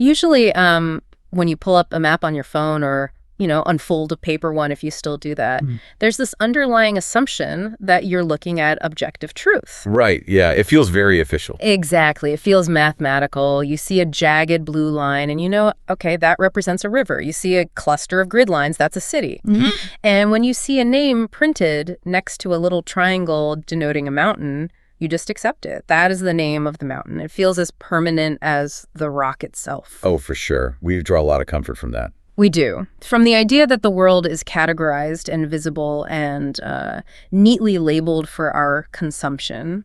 Usually, when you pull up a map on your phone or, unfold a paper one if you still do that, there's this underlying assumption that you're looking at objective truth. Right, yeah. It feels very official. Exactly. It feels mathematical. You see a jagged blue line and okay, that represents a river. You see a cluster of grid lines, that's a city. And when you see a name printed next to a little triangle denoting a mountain, you just accept it. That is the name of the mountain. It feels as permanent as the rock itself. Oh, for sure. We draw a lot of comfort from that. We do. From the idea that the world is categorized and visible and neatly labeled for our consumption.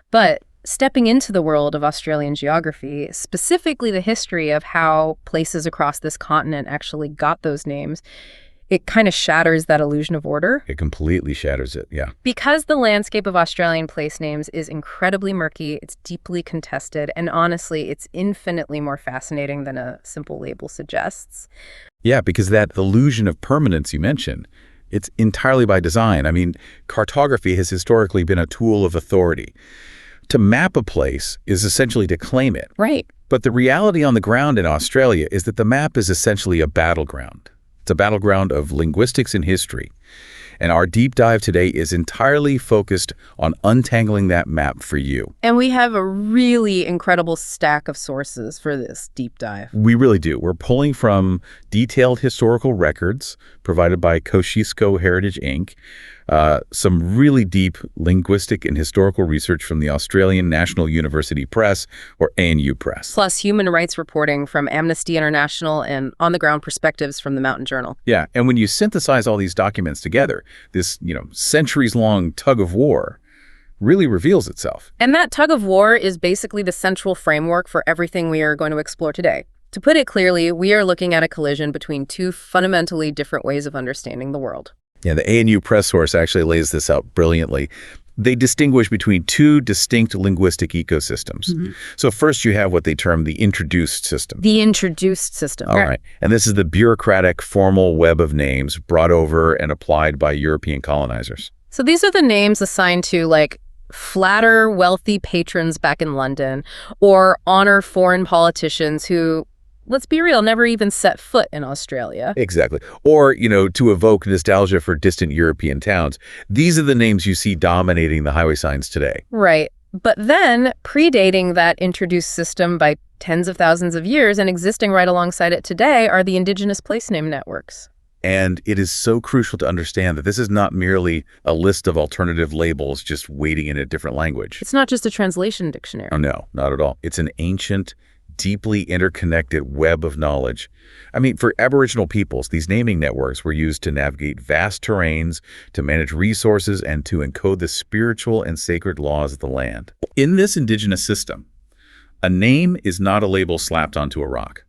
But stepping into the world of Australian geography, specifically the history of how places across this continent actually got those names, it kind of shatters that illusion of order. It completely shatters it, yeah. Because the landscape of Australian place names is incredibly murky, it's deeply contested, and honestly, it's infinitely more fascinating than a simple label suggests. Yeah, because that illusion of permanence you mentioned, it's entirely by design. I mean, cartography has historically been a tool of authority. To map a place is essentially to claim it. Right. But the reality on the ground in Australia is that the map is essentially a battleground. It's a battleground of linguistics and history. And our deep dive today is entirely focused on untangling that map for you. And we have a really incredible stack of sources for this deep dive. We really do. We're pulling from detailed historical records provided by Kosciuszko Heritage Inc., some really deep linguistic and historical research from the Australian National University Press, or ANU Press. Plus human rights reporting from Amnesty International and on-the-ground perspectives from the Mountain Journal. Yeah, and when you synthesize all these documents together, this, centuries-long tug of war really reveals itself. And that tug of war is basically the central framework for everything we are going to explore today. To put it clearly, we are looking at a collision between two fundamentally different ways of understanding the world. Yeah, the ANU Press source actually lays this out brilliantly. They distinguish between two distinct linguistic ecosystems. So first you have what they term the introduced system. The introduced system. All right. And this is the bureaucratic, formal web of names brought over and applied by European colonizers. So these are the names assigned to, flatter, wealthy patrons back in London, or honor foreign politicians who, let's be real, never even set foot in Australia. Exactly. Or, to evoke nostalgia for distant European towns. These are the names you see dominating the highway signs today. Right. But then, predating that introduced system by tens of thousands of years and existing right alongside it today are the indigenous place name networks. And it is so crucial to understand that this is not merely a list of alternative labels just waiting in a different language. It's not just a translation dictionary. Oh, no, not at all. It's an ancient, deeply interconnected web of knowledge. I mean, for Aboriginal peoples, these naming networks were used to navigate vast terrains, to manage resources, and to encode the spiritual and sacred laws of the land. In this indigenous system, a name is not a label slapped onto a rock.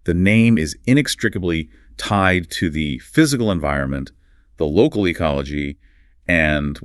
The name is inextricably tied to the physical environment, the local ecology, and,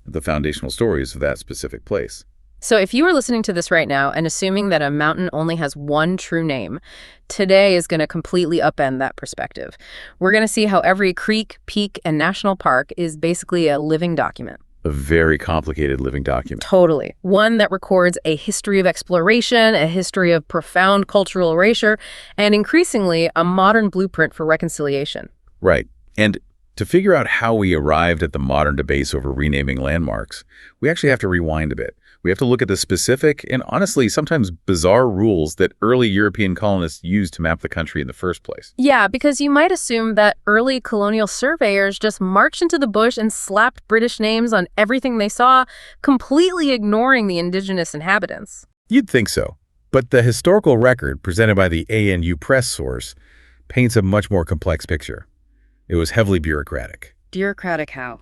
the foundational stories of that specific place. So if you are listening to this right now and assuming that a mountain only has one true name, today is going to completely upend that perspective. We're going to see how every creek, peak, and national park is basically a living document. A very complicated living document. Totally. One that records a history of exploration, a history of profound cultural erasure, and increasingly a modern blueprint for reconciliation. Right. And to figure out how we arrived at the modern debates over renaming landmarks, we actually have to rewind a bit. We have to look at the specific and honestly sometimes bizarre rules that early European colonists used to map the country in the first place. Yeah, because you might assume that early colonial surveyors just marched into the bush and slapped British names on everything they saw, completely ignoring the indigenous inhabitants. You'd think so. But the historical record presented by the ANU Press source paints a much more complex picture. It was heavily bureaucratic. Bureaucratic how?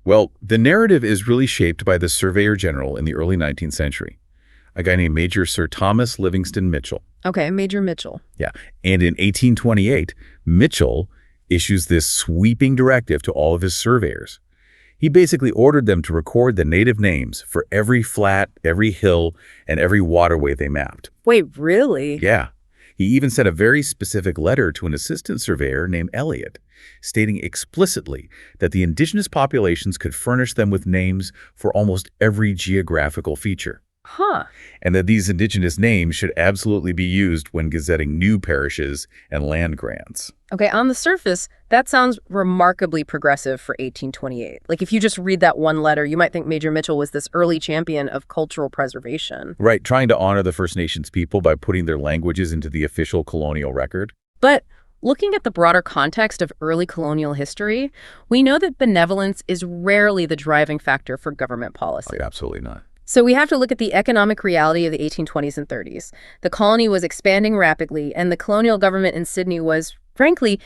Well, the narrative is really shaped by the Surveyor General in the early 19th century, a guy named Major Sir Thomas Livingston Mitchell. Okay, Major Mitchell. Yeah, and in 1828, Mitchell issues this sweeping directive to all of his surveyors. He basically ordered them to record the native names for every flat, every hill, and every waterway they mapped. Wait, really? Yeah. He even sent a very specific letter to an assistant surveyor named Elliot, stating explicitly that the indigenous populations could furnish them with names for almost every geographical feature. Huh. and that these indigenous names should absolutely be used when gazetting new parishes and land grants. Okay, on the surface, that sounds remarkably progressive for 1828. Like, if you just read that one letter, you might think Major Mitchell was this early champion of cultural preservation. Right, trying to honor the First Nations people by putting their languages into the official colonial record. But looking at the broader context of early colonial history, we know that benevolence is rarely the driving factor for government policy. Oh, absolutely not. So we have to look at the economic reality of the 1820s and 30s. The colony was expanding rapidly, and the colonial government in Sydney was, frankly,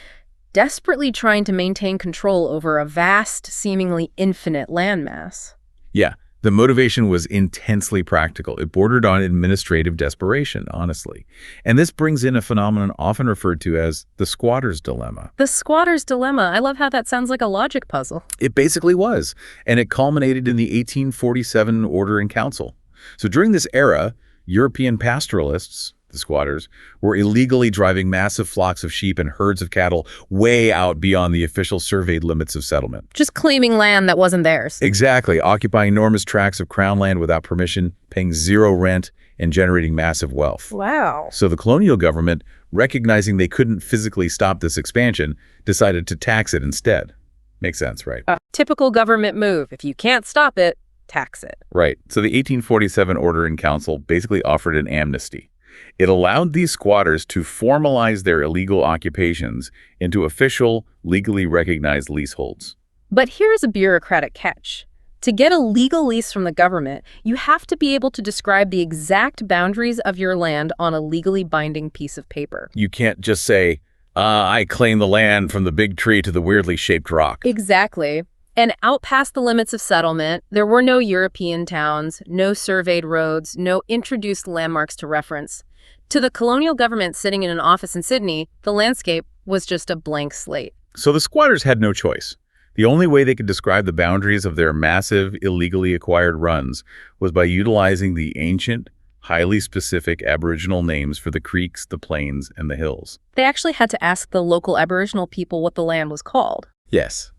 desperately trying to maintain control over a vast, seemingly infinite landmass. Yeah, the motivation was intensely practical. It bordered on administrative desperation, honestly. And this brings in a phenomenon often referred to as the squatter's dilemma. The squatter's dilemma. I love how that sounds like a logic puzzle. It basically was, and it culminated in the 1847 Order in Council. So during this era, European pastoralists, the squatters, were illegally driving massive flocks of sheep and herds of cattle way out beyond the official surveyed limits of settlement. Just claiming land that wasn't theirs. Exactly, occupying enormous tracts of crown land without permission, paying zero rent, and generating massive wealth. Wow. So the colonial government, recognizing they couldn't physically stop this expansion, decided to tax it instead. Makes sense, right? A typical government move. If you can't stop it, tax it. Right. So the 1847 Order in Council basically offered an amnesty. It allowed these squatters to formalize their illegal occupations into official, legally recognized leaseholds. But here's a bureaucratic catch. To get a legal lease from the government, you have to be able to describe the exact boundaries of your land on a legally binding piece of paper. You can't just say, I claim the land from the big tree to the weirdly shaped rock. Exactly. And out past the limits of settlement, there were no European towns, no surveyed roads, no introduced landmarks to reference. To the colonial government sitting in an office in Sydney, the landscape was just a blank slate. So the squatters had no choice. The only way they could describe the boundaries of their massive, illegally acquired runs was by utilizing the ancient, highly specific Aboriginal names for the creeks, the plains, and the hills. They actually had to ask the local Aboriginal people what the land was called. Yes.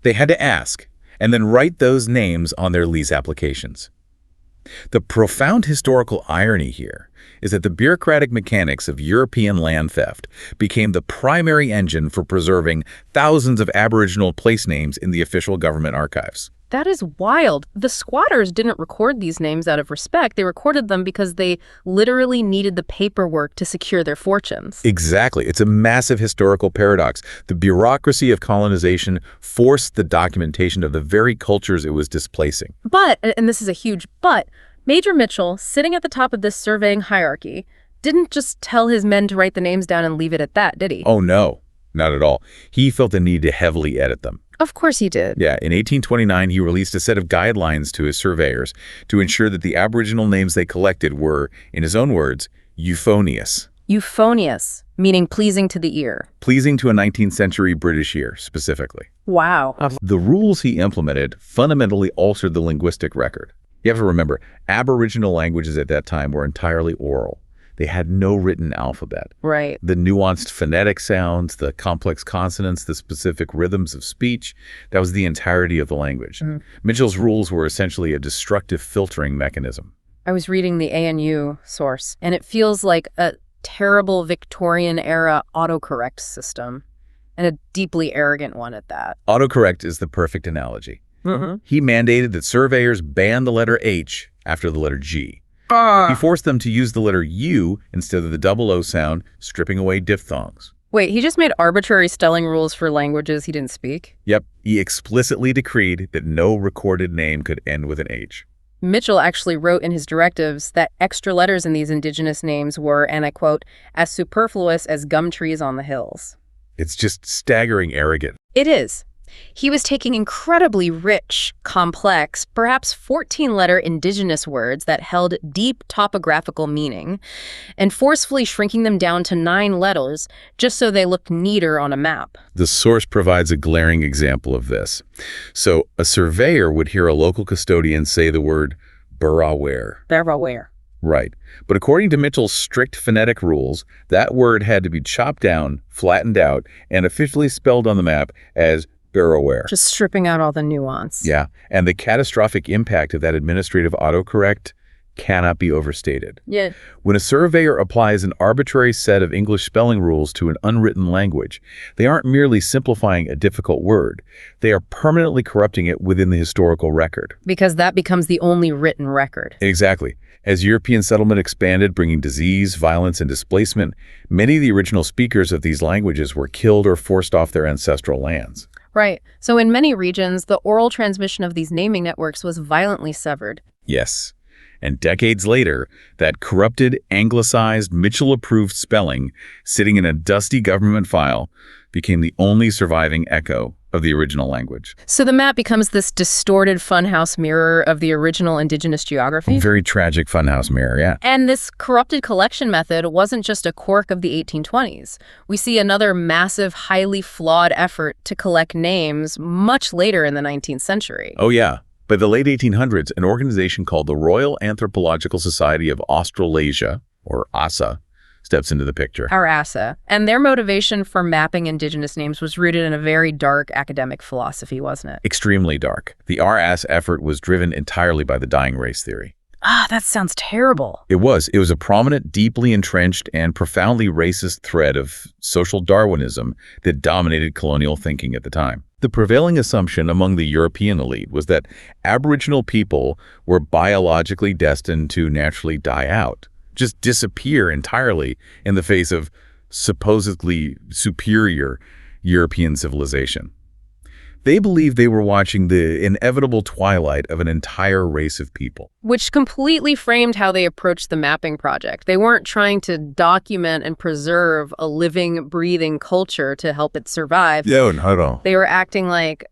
They had to ask, and then write those names on their lease applications. The profound historical irony here is that the bureaucratic mechanics of European land theft became the primary engine for preserving thousands of Aboriginal place names in the official government archives. That is wild. The squatters didn't record these names out of respect. They recorded them because they literally needed the paperwork to secure their fortunes. Exactly. It's a massive historical paradox. The bureaucracy of colonization forced the documentation of the very cultures it was displacing. But, and this is a huge but, Major Mitchell, sitting at the top of this surveying hierarchy, didn't just tell his men to write the names down and leave it at that, did he? Oh, no. Not at all. He felt the need to heavily edit them. Of course he did. Yeah, in 1829, he released a set of guidelines to his surveyors to ensure that the Aboriginal names they collected were, in his own words, euphonious. Euphonious, meaning pleasing to the ear. Pleasing to a 19th century British ear, specifically. Wow. The rules he implemented fundamentally altered the linguistic record. You have to remember, Aboriginal languages at that time were entirely oral. They had no written alphabet. Right. The nuanced phonetic sounds, the complex consonants, the specific rhythms of speech, that was the entirety of the language. Mitchell's rules were essentially a destructive filtering mechanism. I was reading the ANU source, and it feels like a terrible Victorian-era autocorrect system, and a deeply arrogant one at that. Autocorrect is the perfect analogy. He mandated that surveyors ban the letter H after the letter G. He forced them to use the letter U instead of the double O sound, stripping away diphthongs. Wait, he just made arbitrary spelling rules for languages he didn't speak? Yep, he explicitly decreed that no recorded name could end with an H. Mitchell actually wrote in his directives that extra letters in these indigenous names were, and I quote, as superfluous as gum trees on the hills. It's just staggering arrogant. It is. He was taking incredibly rich, complex, perhaps 14-letter indigenous words that held deep topographical meaning and forcefully shrinking them down to 9 letters just so they looked neater on a map. The source provides a glaring example of this. So a surveyor would hear a local custodian say the word Burraware. Burraware. Right. But according to Mitchell's strict phonetic rules, that word had to be chopped down, flattened out, and officially spelled on the map as Burraware. Just stripping out all the nuance. Yeah, and the catastrophic impact of that administrative autocorrect cannot be overstated. Yeah. When a surveyor applies an arbitrary set of English spelling rules to an unwritten language, they aren't merely simplifying a difficult word. They are permanently corrupting it within the historical record. Because that becomes the only written record. Exactly. As European settlement expanded, bringing disease, violence, and displacement, many of the original speakers of these languages were killed or forced off their ancestral lands. Right. So in many regions, the oral transmission of these naming networks was violently severed. Yes. And decades later, that corrupted, anglicized, Mitchell-approved spelling, sitting in a dusty government file, became the only surviving echo of the original language. So the map becomes this distorted funhouse mirror of the original indigenous geography? Very tragic funhouse mirror, yeah. And this corrupted collection method wasn't just a quirk of the 1820s. We see another massive, highly flawed effort to collect names much later in the 19th century. Oh, yeah. By the late 1800s, an organization called the Royal Anthropological Society of Australasia, or ASA, steps into the picture. Our ASA. And their motivation for mapping indigenous names was rooted in a very dark academic philosophy, wasn't it? Extremely dark. The RAS effort was driven entirely by the dying race theory. Ah, that sounds terrible. It was a prominent, deeply entrenched, and profoundly racist thread of social Darwinism that dominated colonial thinking at the time. The prevailing assumption among the European elite was that Aboriginal people were biologically destined to naturally die out, just disappear entirely in the face of supposedly superior European civilization. They believed they were watching the inevitable twilight of an entire race of people. Which completely framed how they approached the mapping project. They weren't trying to document and preserve a living, breathing culture to help it survive. No, not at all. They were acting like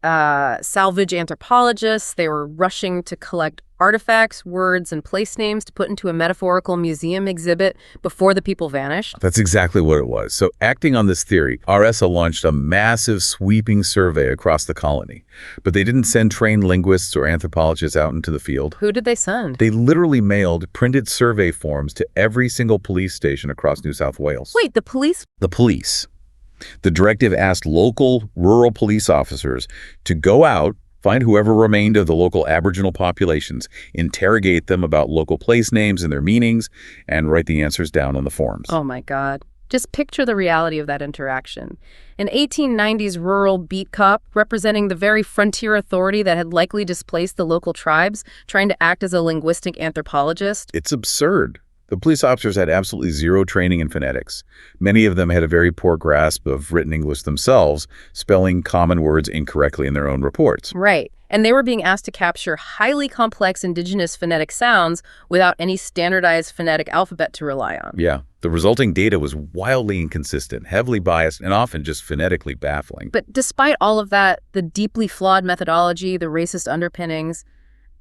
salvage anthropologists. They were rushing to collect artifacts, words, and place names to put into a metaphorical museum exhibit before the people vanished. That's exactly what it was. So acting on this theory, RSA launched a massive sweeping survey across the colony. But they didn't send trained linguists or anthropologists out into the field. Who did they send? They literally mailed printed survey forms to every single police station across New South Wales. Wait, the police? The police. The directive asked local rural police officers to go out, find whoever remained of the local Aboriginal populations, interrogate them about local place names and their meanings, and write the answers down on the forms. Oh my God. Just picture the reality of that interaction. An 1890s rural beat cop representing the very frontier authority that had likely displaced the local tribes, trying to act as a linguistic anthropologist. It's absurd. The police officers had absolutely zero training in phonetics. Many of them had a very poor grasp of written English themselves, spelling common words incorrectly in their own reports. Right. And they were being asked to capture highly complex indigenous phonetic sounds without any standardized phonetic alphabet to rely on. Yeah. The resulting data was wildly inconsistent, heavily biased, and often just phonetically baffling. But despite all of that, the deeply flawed methodology, the racist underpinnings,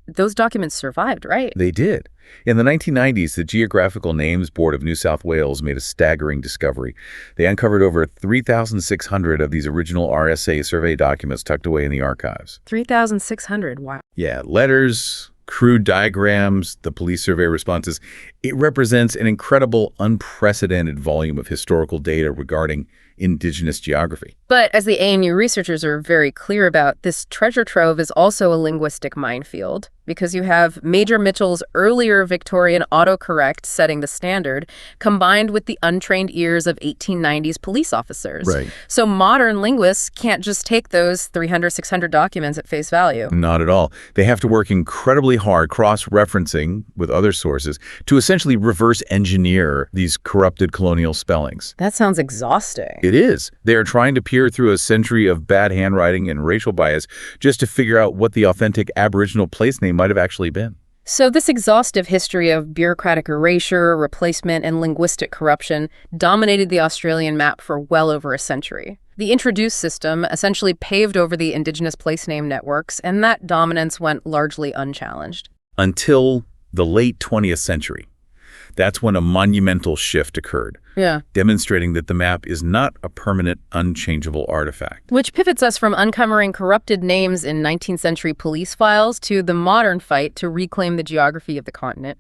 those documents survived, right? They did. In the 1990s, the Geographical Names Board of New South Wales made a staggering discovery. They uncovered over 3,600 of these original RSA survey documents tucked away in the archives. 3,600, wow. Yeah, letters, crude diagrams, the police survey responses. It represents an incredible, unprecedented volume of historical data regarding indigenous geography. But as the ANU researchers are very clear about, this treasure trove is also a linguistic minefield because you have Major Mitchell's earlier Victorian autocorrect setting the standard combined with the untrained ears of 1890s police officers. Right. So modern linguists can't just take those 300, 600 documents at face value. Not at all. They have to work incredibly hard cross-referencing with other sources to essentially reverse engineer these corrupted colonial spellings. That sounds exhausting. It is. They are trying to peer through a century of bad handwriting and racial bias just to figure out what the authentic Aboriginal place name might have actually been. So this exhaustive history of bureaucratic erasure, replacement, and linguistic corruption dominated the Australian map for well over a century. The introduced system essentially paved over the indigenous place name networks, and that dominance went largely unchallenged. Until the late 20th century. That's when a monumental shift occurred, demonstrating that the map is not a permanent, unchangeable artifact. Which pivots us from uncovering corrupted names in 19th century police files to the modern fight to reclaim the geography of the continent.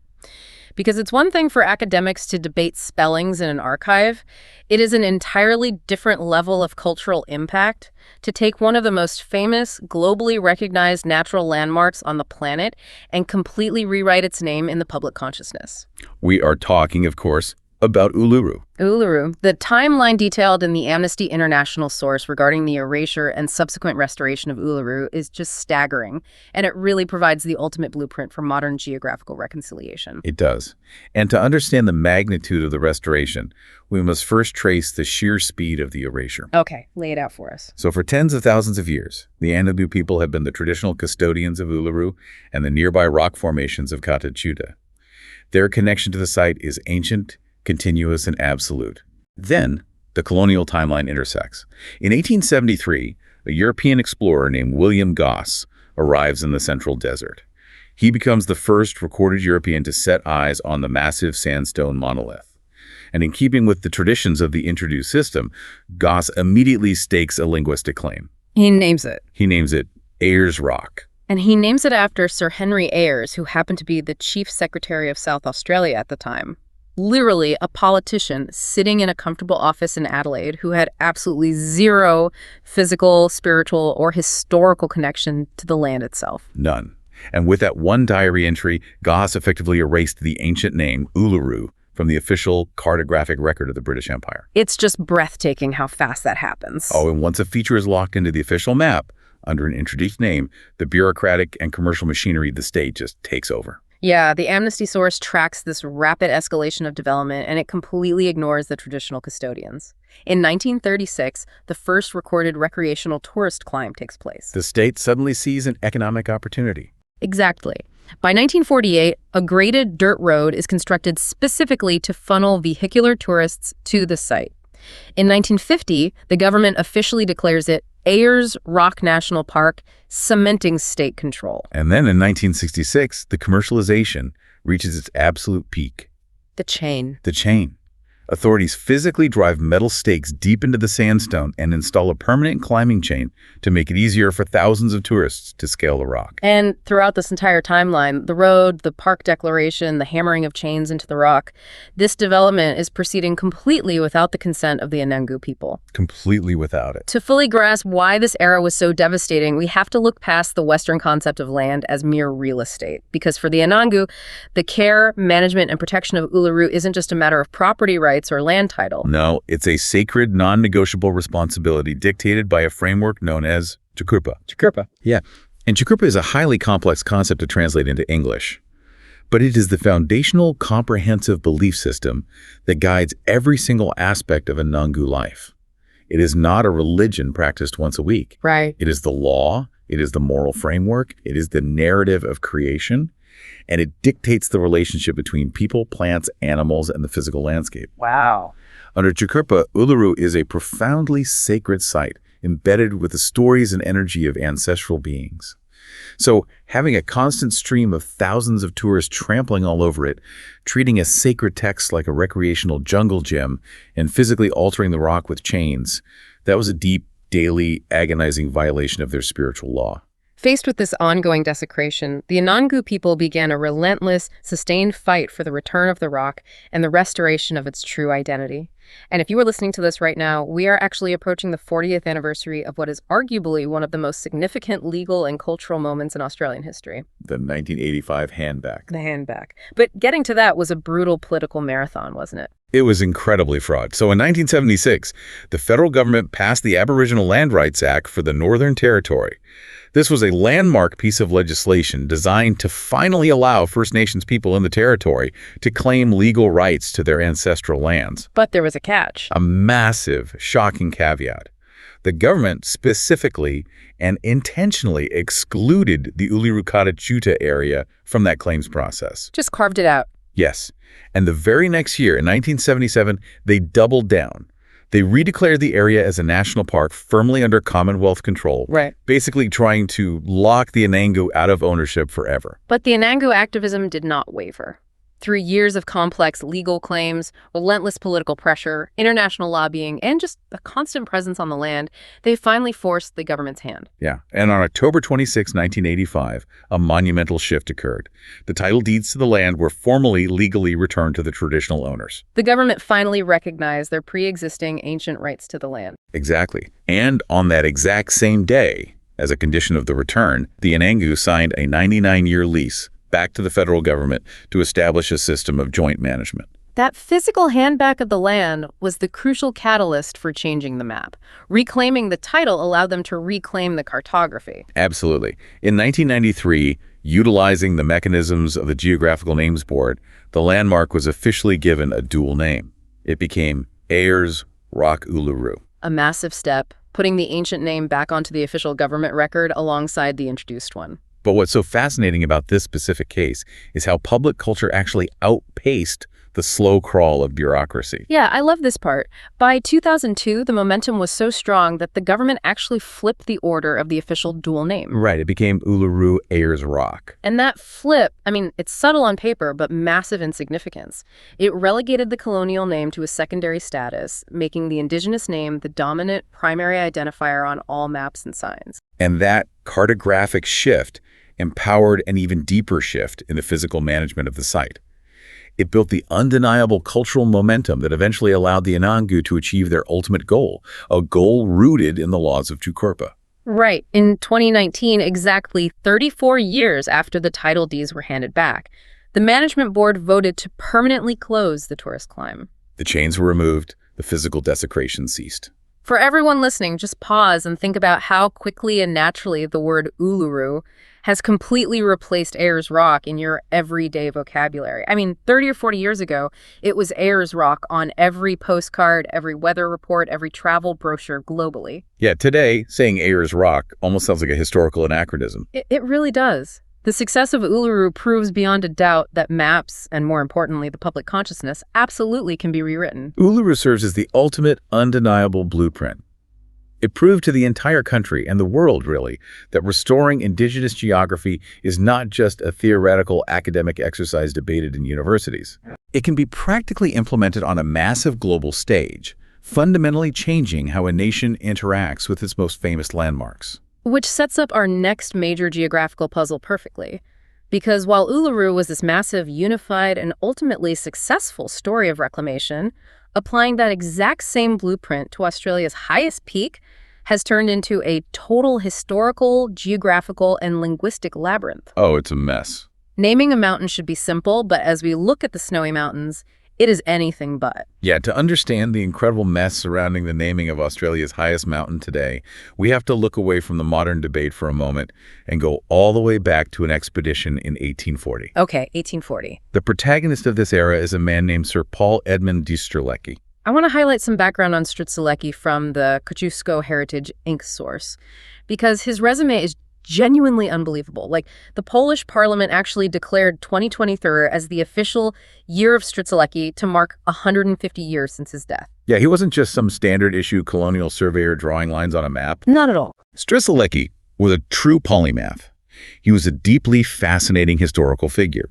Because it's one thing for academics to debate spellings in an archive. It is an entirely different level of cultural impact to take one of the most famous, globally recognized natural landmarks on the planet and completely rewrite its name in the public consciousness. We are talking, of course, about Uluru. Uluru, the timeline detailed in the Amnesty International source regarding the erasure and subsequent restoration of Uluru is just staggering, and it really provides the ultimate blueprint for modern geographical reconciliation. It does. And to understand the magnitude of the restoration, we must first trace the sheer speed of the erasure. Okay, lay it out for us. So for tens of thousands of years, the Anangu people have been the traditional custodians of Uluru and the nearby rock formations of Katachuta. Their connection to the site is ancient, continuous, and absolute. Then, the colonial timeline intersects. In 1873, a European explorer named William Gosse arrives in the central desert. He becomes the first recorded European to set eyes on the massive sandstone monolith. And in keeping with the traditions of the introduced system, Gosse immediately stakes a linguistic claim. He names it. He names it Ayers Rock. And he names it after Sir Henry Ayers, who happened to be the Chief Secretary of South Australia at the time. Literally a politician sitting in a comfortable office in Adelaide who had absolutely zero physical, spiritual, or historical connection to the land itself. None. And with that one diary entry, Gosse effectively erased the ancient name, Uluru, from the official cartographic record of the British Empire. It's just breathtaking how fast that happens. Oh, and once a feature is locked into the official map, under an introduced name, the bureaucratic and commercial machinery of the state just takes over. Yeah, the Amnesty source tracks this rapid escalation of development, and it completely ignores the traditional custodians. In 1936, the first recorded recreational tourist climb takes place. The state suddenly sees an economic opportunity. Exactly. By 1948, a graded dirt road is constructed specifically to funnel vehicular tourists to the site. In 1950, the government officially declares it Ayers Rock National Park, cementing state control. And then in 1966, the commercialization reaches its absolute peak. The chain. The chain. Authorities physically drive metal stakes deep into the sandstone and install a permanent climbing chain to make it easier for thousands of tourists to scale the rock. And throughout this entire timeline, the road, the park declaration, the hammering of chains into the rock, this development is proceeding completely without the consent of the Anangu people. Completely without it. To fully grasp why this era was so devastating, we have to look past the Western concept of land as mere real estate. Because for the Anangu, the care, management, and protection of Uluru isn't just a matter of property rights or land title. No, it's a sacred, non-negotiable responsibility dictated by a framework known as Chukurpa. Chukurpa. Yeah, and Chukurpa is a highly complex concept to translate into English. But it is the foundational, comprehensive belief system that guides every single aspect of Anangu life. It is not a religion practiced once a week. Right. It is the law, it is the moral framework, it is the narrative of creation, and it dictates the relationship between people, plants, animals, and the physical landscape. Wow. Under Chukurpa, Uluru is a profoundly sacred site, embedded with the stories and energy of ancestral beings. So, having a constant stream of thousands of tourists trampling all over it, treating a sacred text like a recreational jungle gym, and physically altering the rock with chains, that was a deep, daily, agonizing violation of their spiritual law. Faced with this ongoing desecration, the Anangu people began a relentless, sustained fight for the return of the rock and the restoration of its true identity. And if you are listening to this right now, we are actually approaching the 40th anniversary of what is arguably one of the most significant legal and cultural moments in Australian history. The 1985 handback. The handback. But getting to that was a brutal political marathon, wasn't it? It was incredibly fraught. So in 1976, the federal government passed the Aboriginal Land Rights Act for the Northern Territory. This was a landmark piece of legislation designed to finally allow First Nations people in the territory to claim legal rights to their ancestral lands. But there was a catch. A massive, shocking caveat. The government specifically and intentionally excluded the Uluru-Kata-Chuta area from that claims process. Just carved it out. Yes. And the very next year, in 1977, they doubled down. They redeclared the area as a national park firmly under Commonwealth control, Right. basically trying to lock the Anangu out of ownership forever. But the Anangu activism did not waver. Through years of complex legal claims, relentless political pressure, international lobbying, and just a constant presence on the land, they finally forced the government's hand. Yeah, and on October 26, 1985, a monumental shift occurred. The title deeds to the land were formally legally returned to the traditional owners. The government finally recognized their pre-existing ancient rights to the land. Exactly. And on that exact same day, as a condition of the return, the Anangu signed a 99-year lease back to the federal government to establish a system of joint management. That physical handback of the land was the crucial catalyst for changing the map. Reclaiming the title allowed them to reclaim the cartography. Absolutely. In 1993, utilizing the mechanisms of the Geographical Names Board, the landmark was officially given a dual name. It became Ayers Rock Uluru. A massive step, putting the ancient name back onto the official government record alongside the introduced one. But what's so fascinating about this specific case is how public culture actually outpaced the slow crawl of bureaucracy. Yeah, I love this part. By 2002, the momentum was so strong that the government actually flipped the order of the official dual name. Right, it became Uluru Ayers Rock. And that flip, it's subtle on paper, but massive in significance. It relegated the colonial name to a secondary status, making the indigenous name the dominant primary identifier on all maps and signs. And that cartographic shift empowered an even deeper shift in the physical management of the site. It built the undeniable cultural momentum that eventually allowed the Anangu to achieve their ultimate goal, a goal rooted in the laws of Tukurpa. Right. In 2019, exactly 34 years after the title deeds were handed back, the management board voted to permanently close the tourist climb. The chains were removed, the physical desecration ceased. For everyone listening, just pause and think about how quickly and naturally the word Uluru has completely replaced Ayers Rock in your everyday vocabulary. 30 or 40 years ago, it was Ayers Rock on every postcard, every weather report, every travel brochure globally. Yeah, today, saying Ayers Rock almost sounds like a historical anachronism. It really does. The success of Uluru proves beyond a doubt that maps, and more importantly, the public consciousness, absolutely can be rewritten. Uluru serves as the ultimate, undeniable blueprint. It proved to the entire country, and the world really, that restoring indigenous geography is not just a theoretical academic exercise debated in universities. It can be practically implemented on a massive global stage, fundamentally changing how a nation interacts with its most famous landmarks. Which sets up our next major geographical puzzle perfectly. Because while Uluru was this massive, unified, and ultimately successful story of reclamation, applying that exact same blueprint to Australia's highest peak has turned into a total historical, geographical, and linguistic labyrinth. Oh, it's a mess. Naming a mountain should be simple, but as we look at the Snowy Mountains, it is anything but. Yeah, to understand the incredible mess surrounding the naming of Australia's highest mountain today, we have to look away from the modern debate for a moment and go all the way back to an expedition in 1840. Okay, 1840. The protagonist of this era is a man named Sir Paul Edmund de Strzelecki. I want to highlight some background on Strzelecki from the Kosciuszko Heritage Inc. source, because his resume is genuinely unbelievable. The Polish parliament actually declared 2023 as the official year of Strzelecki to mark 150 years since his death. Yeah, he wasn't just some standard-issue colonial surveyor drawing lines on a map. Not at all. Strzelecki was a true polymath. He was a deeply fascinating historical figure,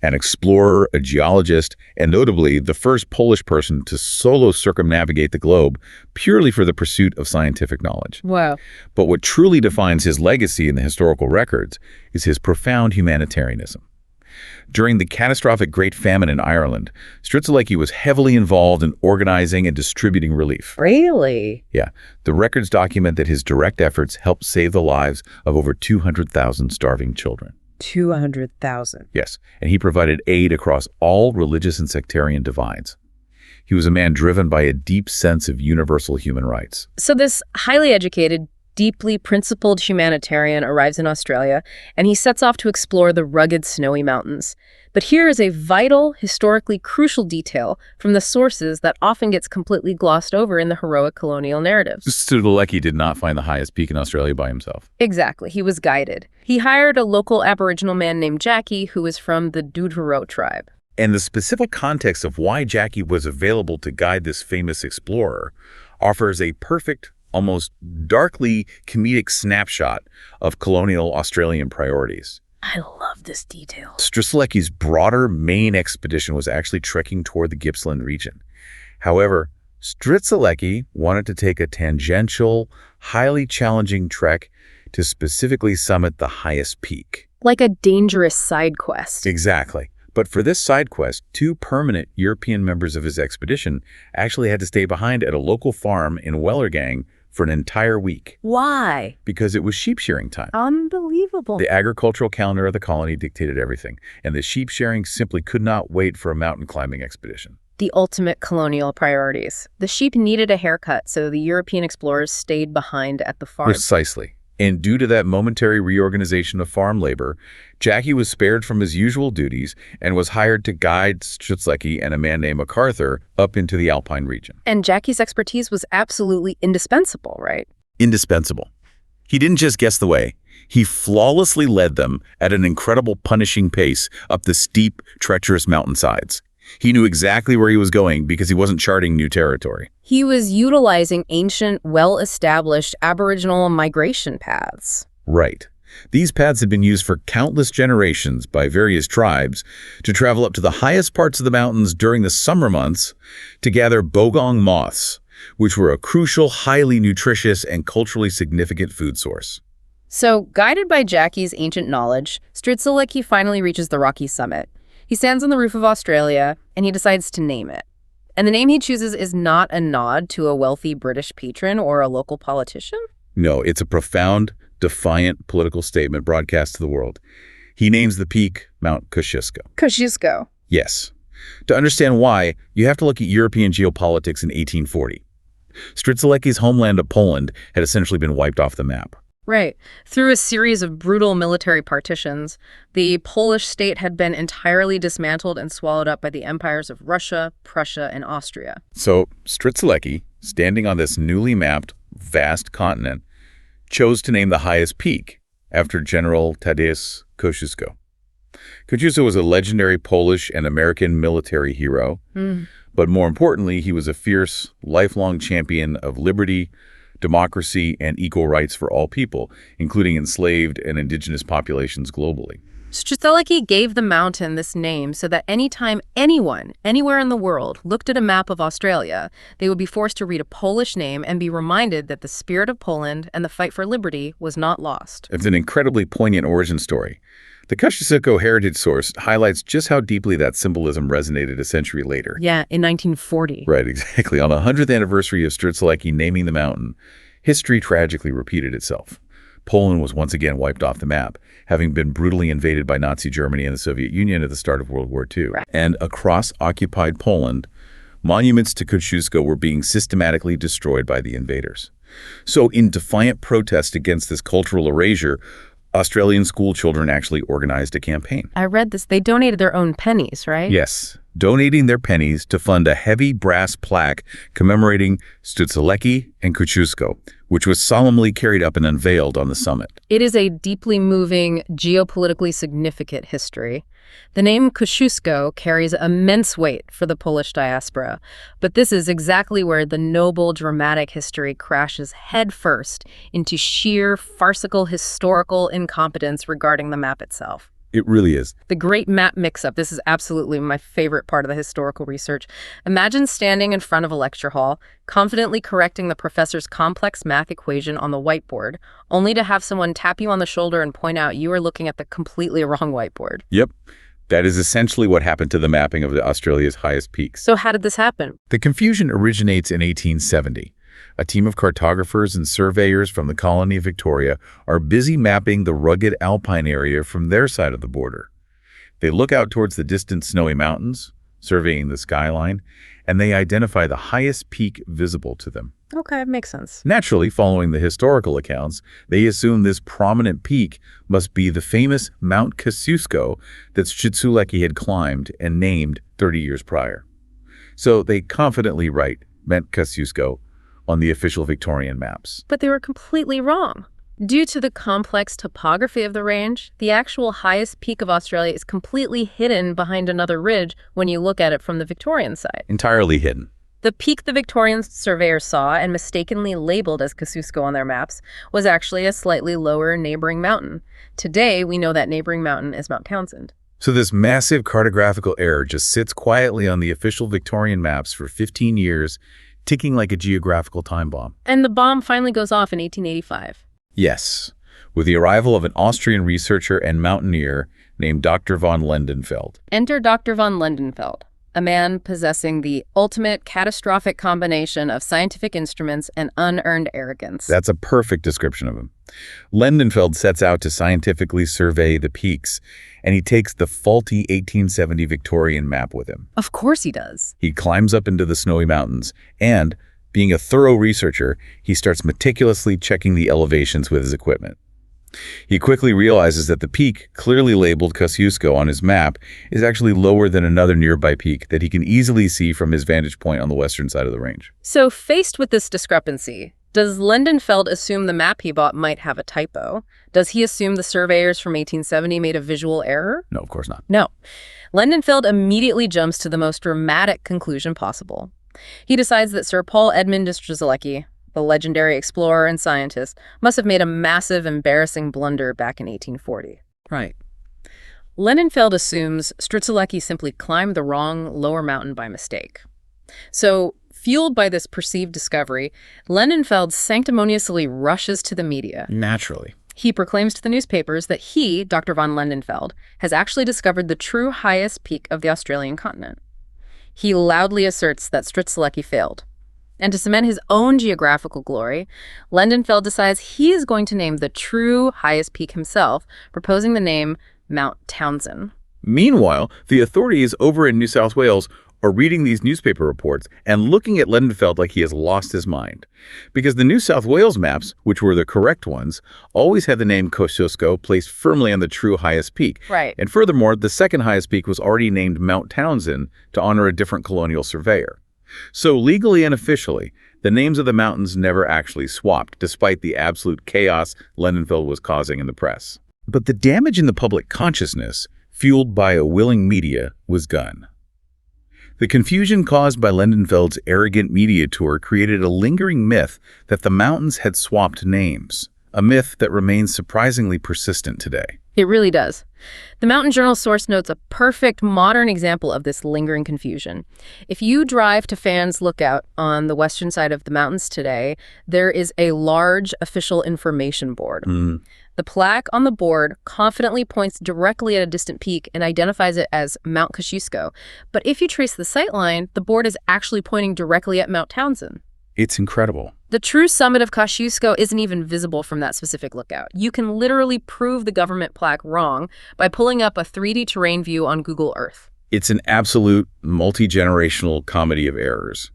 an explorer, a geologist, and notably the first Polish person to solo circumnavigate the globe purely for the pursuit of scientific knowledge. Wow. But what truly defines his legacy in the historical records is his profound humanitarianism. During the catastrophic Great Famine in Ireland, Strzelecki was heavily involved in organizing and distributing relief. Really? Yeah. The records document that his direct efforts helped save the lives of over 200,000 starving children. 200,000. Yes, and he provided aid across all religious and sectarian divides. He was a man driven by a deep sense of universal human rights. So this highly educated, deeply principled humanitarian arrives in Australia, and he sets off to explore the rugged Snowy Mountains. But here is a vital, historically crucial detail from the sources that often gets completely glossed over in the heroic colonial narratives. Strzelecki did not find the highest peak in Australia by himself. Exactly. He was guided. He hired a local Aboriginal man named Jackie, who was from the Doodhero tribe. And the specific context of why Jackie was available to guide this famous explorer offers a perfect, almost darkly comedic snapshot of colonial Australian priorities. I love love this detail. Strzelecki's broader main expedition was actually trekking toward the Gippsland region. However, Strzelecki wanted to take a tangential, highly challenging trek to specifically summit the highest peak. Like a dangerous side quest. Exactly. But for this side quest, 2 permanent European members of his expedition actually had to stay behind at a local farm in Wellergang for an entire week. Why? Because it was sheep shearing time. Unbelievable. The agricultural calendar of the colony dictated everything, and the sheep shearing simply could not wait for a mountain climbing expedition. The ultimate colonial priorities. The sheep needed a haircut, so the European explorers stayed behind at the farm. Precisely. And due to that momentary reorganization of farm labor, Jackie was spared from his usual duties and was hired to guide Strzelecki and a man named MacArthur up into the Alpine region. And Jackie's expertise was absolutely indispensable, right? Indispensable. He didn't just guess the way. He flawlessly led them at an incredible punishing pace up the steep, treacherous mountainsides. He knew exactly where he was going because he wasn't charting new territory. He was utilizing ancient, well-established Aboriginal migration paths. Right. These paths had been used for countless generations by various tribes to travel up to the highest parts of the mountains during the summer months to gather bogong moths, which were a crucial, highly nutritious, and culturally significant food source. So, guided by Jackie's ancient knowledge, Strzelecki finally reaches the rocky summit. He stands on the roof of Australia, and he decides to name it. And the name he chooses is not a nod to a wealthy British patron or a local politician? No, it's a profound, defiant political statement broadcast to the world. He names the peak Mount Kosciuszko. Kosciuszko. Yes. To understand why, you have to look at European geopolitics in 1840. Strzelecki's homeland of Poland had essentially been wiped off the map. Right. Through a series of brutal military partitions, the Polish state had been entirely dismantled and swallowed up by the empires of Russia, Prussia, and Austria. So Strzelecki, standing on this newly mapped, vast continent, chose to name the highest peak after General Tadeusz Kościuszko. Kościuszko was a legendary Polish and American military hero, but more importantly, he was a fierce, lifelong champion of liberty, democracy, and equal rights for all people, including enslaved and indigenous populations globally. Strzelecki gave the mountain this name so that anytime anyone, anywhere in the world, looked at a map of Australia, they would be forced to read a Polish name and be reminded that the spirit of Poland and the fight for liberty was not lost. It's an incredibly poignant origin story. The Kosciuszko heritage source highlights just how deeply that symbolism resonated a century later. Yeah, in 1940. Right, exactly. On the 100th anniversary of Strzelecki naming the mountain, history tragically repeated itself. Poland was once again wiped off the map, having been brutally invaded by Nazi Germany and the Soviet Union at the start of World War II. Right. And across occupied Poland, monuments to Kosciuszko were being systematically destroyed by the invaders. So in defiant protest against this cultural erasure, Australian school children actually organized a campaign. I read this. They donated their own pennies, right? Yes, donating their pennies to fund a heavy brass plaque commemorating Strzelecki and Kosciuszko, which was solemnly carried up and unveiled on the summit. It is a deeply moving, geopolitically significant history. The name Kosciuszko carries immense weight for the Polish diaspora, but this is exactly where the noble, dramatic history crashes headfirst into sheer, farcical, historical incompetence regarding the map itself. It really is. The great map mix-up. This is absolutely my favorite part of the historical research. Imagine standing in front of a lecture hall, confidently correcting the professor's complex math equation on the whiteboard, only to have someone tap you on the shoulder and point out you are looking at the completely wrong whiteboard. Yep. That is essentially what happened to the mapping of Australia's highest peaks. So how did this happen? The confusion originates in 1870. A team of cartographers and surveyors from the colony of Victoria are busy mapping the rugged alpine area from their side of the border. They look out towards the distant snowy mountains, surveying the skyline, and they identify the highest peak visible to them. Okay, makes sense. Naturally, following the historical accounts, they assume this prominent peak must be the famous Mount Kosciuszko that Strzelecki had climbed and named 30 years prior. So they confidently write Mount Kosciuszko on the official Victorian maps. But they were completely wrong. Due to the complex topography of the range, the actual highest peak of Australia is completely hidden behind another ridge when you look at it from the Victorian side. Entirely hidden. The peak the Victorian surveyors saw and mistakenly labeled as Kosciuszko on their maps was actually a slightly lower neighboring mountain. Today, we know that neighboring mountain is Mount Townsend. So this massive cartographical error just sits quietly on the official Victorian maps for 15 years, ticking like a geographical time bomb. And the bomb finally goes off in 1885. Yes, with the arrival of an Austrian researcher and mountaineer named Dr. von Lendenfeld. Enter Dr. von Lendenfeld, a man possessing the ultimate catastrophic combination of scientific instruments and unearned arrogance. That's a perfect description of him. Lendenfeld sets out to scientifically survey the peaks, and he takes the faulty 1870 Victorian map with him. Of course he does. He climbs up into the snowy mountains, and, being a thorough researcher, he starts meticulously checking the elevations with his equipment. He quickly realizes that the peak, clearly labeled Kosciuszko on his map, is actually lower than another nearby peak that he can easily see from his vantage point on the western side of the range. So faced with this discrepancy, does Lendenfeld assume the map he bought might have a typo? Does he assume the surveyors from 1870 made a visual error? No, of course not. No. Lendenfeld immediately jumps to the most dramatic conclusion possible. He decides that Sir Paul Edmund Strzelecki, the legendary explorer and scientist, must have made a massive, embarrassing blunder back in 1840. Right. Lendenfeld assumes Strzelecki simply climbed the wrong lower mountain by mistake. So, fueled by this perceived discovery, Lendenfeld sanctimoniously rushes to the media. Naturally. He proclaims to the newspapers that he, Dr. von Lendenfeld, has actually discovered the true highest peak of the Australian continent. He loudly asserts that Strzelecki failed. And to cement his own geographical glory, Lendenfeld decides he is going to name the true highest peak himself, proposing the name Mount Townsend. Meanwhile, the authorities over in New South Wales are reading these newspaper reports and looking at Lendenfeld like he has lost his mind. Because the New South Wales maps, which were the correct ones, always had the name Kosciuszko placed firmly on the true highest peak. Right. And furthermore, the second highest peak was already named Mount Townsend to honor a different colonial surveyor. So legally and officially, the names of the mountains never actually swapped, despite the absolute chaos Lendenfeld was causing in the press. But the damage in the public consciousness, fueled by a willing media, was done. The confusion caused by Lendenfeld's arrogant media tour created a lingering myth that the mountains had swapped names, a myth that remains surprisingly persistent today. It really does. The Mountain Journal source notes a perfect modern example of this lingering confusion. If you drive to Fans Lookout on the western side of the mountains today, there is a large official information board. The plaque on the board confidently points directly at a distant peak and identifies it as Mount Kosciuszko. But if you trace the sightline, the board is actually pointing directly at Mount Townsend. It's incredible. The true summit of Kosciuszko isn't even visible from that specific lookout. You can literally prove the government plaque wrong by pulling up a 3D terrain view on Google Earth. It's an absolute multi-generational comedy of errors.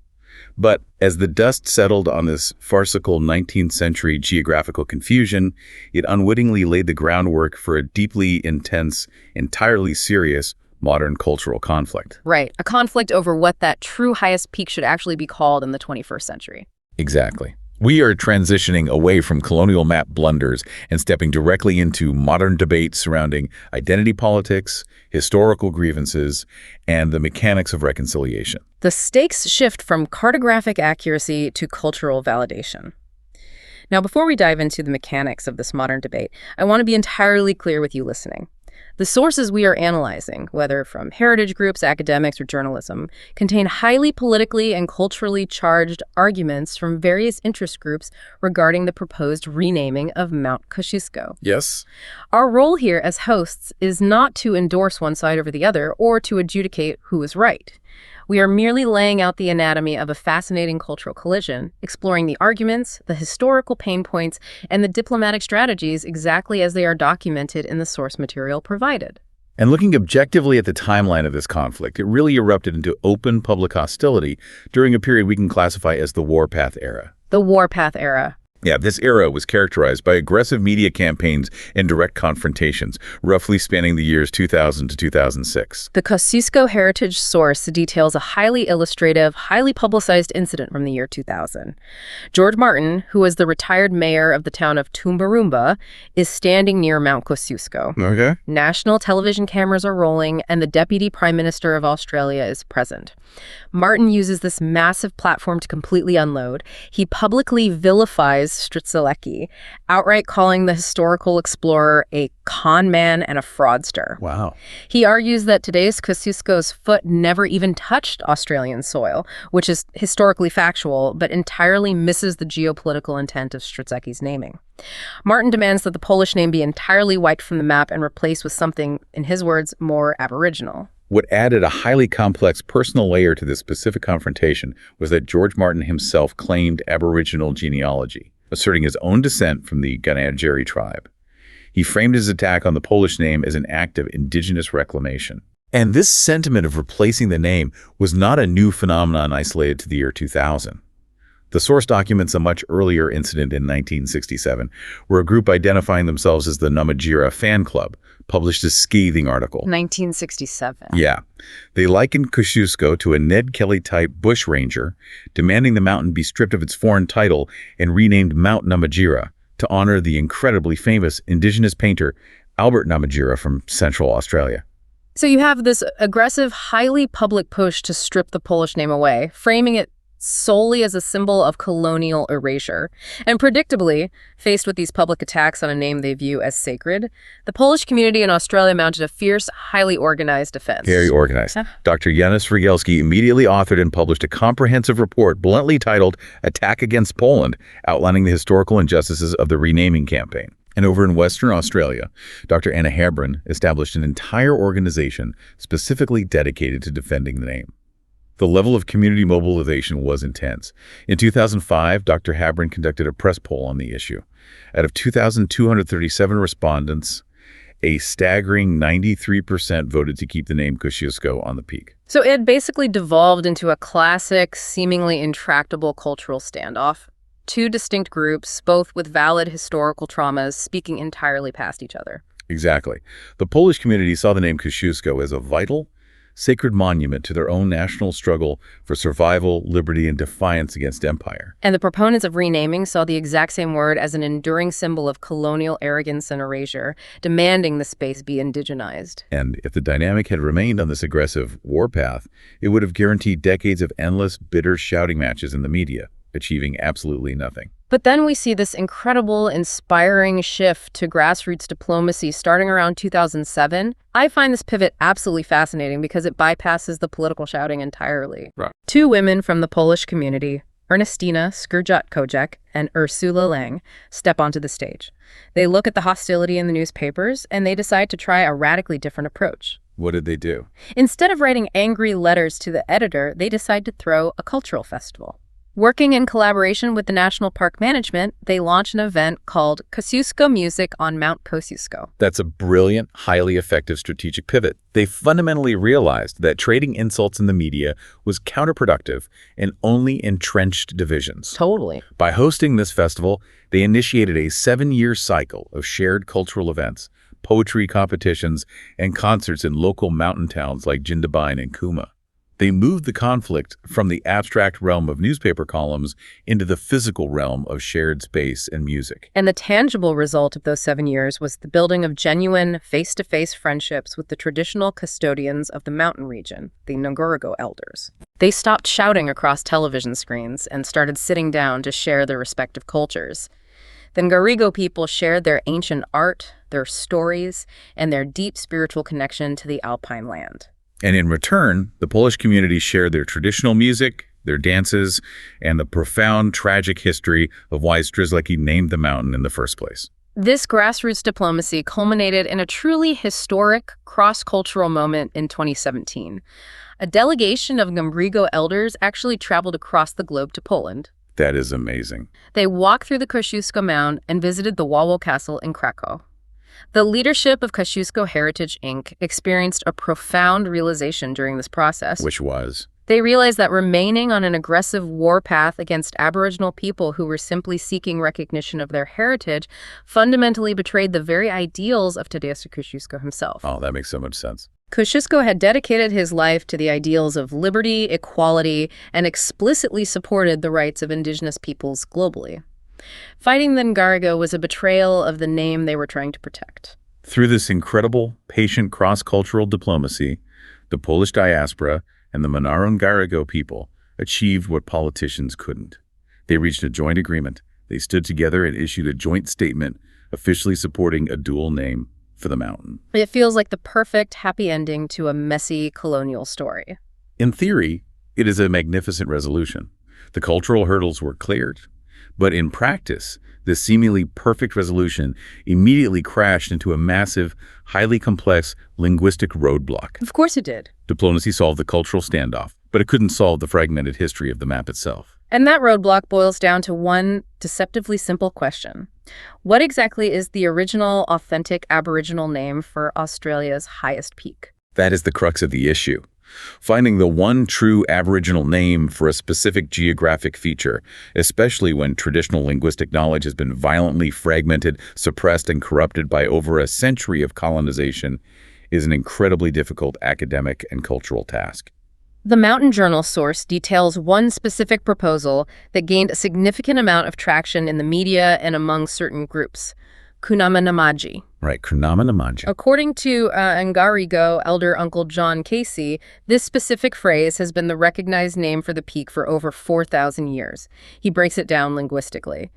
But as the dust settled on this farcical 19th century geographical confusion, it unwittingly laid the groundwork for a deeply intense, entirely serious modern cultural conflict. Right, a conflict over what that true highest peak should actually be called in the 21st century. Exactly. We are transitioning away from colonial map blunders and stepping directly into modern debates surrounding identity politics, historical grievances, and the mechanics of reconciliation. The stakes shift from cartographic accuracy to cultural validation. Now, before we dive into the mechanics of this modern debate, I want to be entirely clear with you listening. The sources we are analyzing, whether from heritage groups, academics, or journalism, contain highly politically and culturally charged arguments from various interest groups regarding the proposed renaming of Mount Kosciuszko. Yes. Our role here as hosts is not to endorse one side over the other or to adjudicate who is right. We are merely laying out the anatomy of a fascinating cultural collision, exploring the arguments, the historical pain points, and the diplomatic strategies exactly as they are documented in the source material provided. And looking objectively at the timeline of this conflict, it really erupted into open public hostility during a period we can classify as the Warpath era. The Warpath era. Yeah, this era was characterized by aggressive media campaigns and direct confrontations, roughly spanning the years 2000 to 2006. The Kosciuszko Heritage source details a highly illustrative, highly publicized incident from the year 2000. George Martin, who was the retired mayor of the town of Tumbarumba, is standing near Mount Kosciuszko. Okay. National television cameras are rolling, and the Deputy Prime Minister of Australia is present. Martin uses this massive platform to completely unload. He publicly vilifies Strzelecki, outright calling the historical explorer a con man and a fraudster. Wow. He argues that today's Kosciuszko's foot never even touched Australian soil, which is historically factual, but entirely misses the geopolitical intent of Strzelecki's naming. Martin demands that the Polish name be entirely wiped from the map and replaced with something, in his words, more Aboriginal. What added a highly complex personal layer to this specific confrontation was that George Martin himself claimed Aboriginal genealogy, asserting his own descent from the Ganajeri tribe. He framed his attack on the Polish name as an act of indigenous reclamation. And this sentiment of replacing the name was not a new phenomenon isolated to the year 2000. The source documents a much earlier incident in 1967, where a group identifying themselves as the Namajira fan club published a scathing article. 1967. Yeah. They likened Kosciuszko to a Ned Kelly-type bushranger, demanding the mountain be stripped of its foreign title and renamed Mount Namajira to honor the incredibly famous indigenous painter Albert Namajira from Central Australia. So you have this aggressive, highly public push to strip the Polish name away, framing it solely as a symbol of colonial erasure. And predictably, faced with these public attacks on a name they view as sacred, the Polish community in Australia mounted a fierce, highly organized defense. Very organized. Dr. Janusz Rygielski immediately authored and published a comprehensive report bluntly titled Attack Against Poland, outlining the historical injustices of the renaming campaign. And over in Western Australia, Dr. Anna Hebron established an entire organization specifically dedicated to defending the name. The level of community mobilization was intense. In 2005, Dr. Hebron conducted a press poll on the issue. Out of 2,237 respondents, a staggering 93% voted to keep the name Kosciuszko on the peak. So it basically devolved into a classic, seemingly intractable cultural standoff. Two distinct groups, both with valid historical traumas, speaking entirely past each other. Exactly. The Polish community saw the name Kosciuszko as a vital, sacred monument to their own national struggle for survival, liberty, and defiance against empire. And the proponents of renaming saw the exact same word as an enduring symbol of colonial arrogance and erasure, demanding the space be indigenized. And if the dynamic had remained on this aggressive warpath, it would have guaranteed decades of endless, bitter shouting matches in the media, achieving absolutely nothing. But then we see this incredible, inspiring shift to grassroots diplomacy starting around 2007. I find this pivot absolutely fascinating because it bypasses the political shouting entirely. Right. Two women from the Polish community, Ernestina Skurczak-Kojak and Ursula Lang, step onto the stage. They look at the hostility in the newspapers and they decide to try a radically different approach. What did they do? Instead of writing angry letters to the editor, they decide to throw a cultural festival. Working in collaboration with the National Park Management, they launch an event called Kosciuszko Music on Mount Kosciuszko. That's a brilliant, highly effective strategic pivot. They fundamentally realized that trading insults in the media was counterproductive and only entrenched divisions. Totally. By hosting this festival, they initiated a 7-year cycle of shared cultural events, poetry competitions, and concerts in local mountain towns like Jindabyne and Kuma. They moved the conflict from the abstract realm of newspaper columns into the physical realm of shared space and music. And the tangible result of those 7 years was the building of genuine, face-to-face friendships with the traditional custodians of the mountain region, the Ngorigo elders. They stopped shouting across television screens and started sitting down to share their respective cultures. The Ngorigo people shared their ancient art, their stories, and their deep spiritual connection to the alpine land. And in return, the Polish community shared their traditional music, their dances, and the profound tragic history of why Strzelecki named the mountain in the first place. This grassroots diplomacy culminated in a truly historic cross-cultural moment in 2017. A delegation of Ngorigo elders actually traveled across the globe to Poland. That is amazing. They walked through the Kosciuszko Mound and visited the Wawel Castle in Krakow. The leadership of Kosciuszko Heritage, Inc. experienced a profound realization during this process. Which was? They realized that remaining on an aggressive war path against Aboriginal people who were simply seeking recognition of their heritage fundamentally betrayed the very ideals of Tadeusz Kościuszko himself. Oh, that makes so much sense. Kosciuszko had dedicated his life to the ideals of liberty, equality, and explicitly supported the rights of indigenous peoples globally. Fighting the Ngarigo was a betrayal of the name they were trying to protect. Through this incredible, patient cross-cultural diplomacy, the Polish diaspora and the Monaro Ngarigo people achieved what politicians couldn't. They reached a joint agreement. They stood together and issued a joint statement officially supporting a dual name for the mountain. It feels like the perfect happy ending to a messy colonial story. In theory, it is a magnificent resolution. The cultural hurdles were cleared. But in practice, this seemingly perfect resolution immediately crashed into a massive, highly complex linguistic roadblock. Of course it did. Diplomacy solved the cultural standoff, but it couldn't solve the fragmented history of the map itself. And that roadblock boils down to one deceptively simple question. What exactly is the original, authentic Aboriginal name for Australia's highest peak? That is the crux of the issue. Finding the one true Aboriginal name for a specific geographic feature, especially when traditional linguistic knowledge has been violently fragmented, suppressed, and corrupted by over a century of colonization, is an incredibly difficult academic and cultural task. The Mountain Journal source details one specific proposal that gained a significant amount of traction in the media and among certain groups. Kunama Namaji. Right, Kunama Namaji. According to Ngarigo elder Uncle John Casey, this specific phrase has been the recognized name for the peak for over 4,000 years. He breaks it down linguistically.